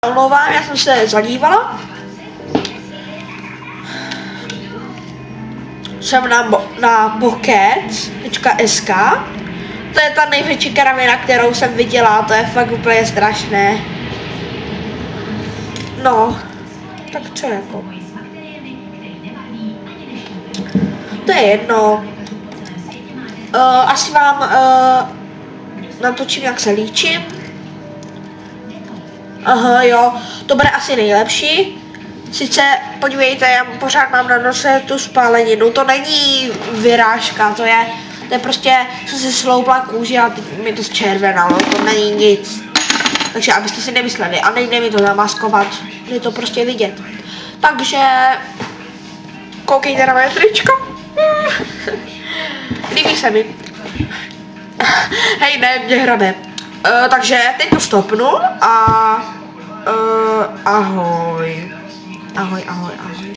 Omlouvám, já jsem se zadívala. Jsem na Pocket.sk. To je ta největší kravina, kterou jsem viděla, to je fakt úplně strašné. No, tak co jako? To je jedno. Asi vám natočím, jak se líčím. Aha, jo, to bude asi nejlepší. Sice, podívejte, já pořád mám na nose tu spáleninu, to není vyrážka, to je prostě, jsem se sloupla kůži a mi to zčervenalo, to není nic. Takže abyste si nemysleli a nejde mi to zamaskovat, je to prostě vidět. Takže, koukejte na moje tričko. Líbí se mi. Hej, ne, mě hrabe. Takže teď to stopnu a ahoj. Ahoj.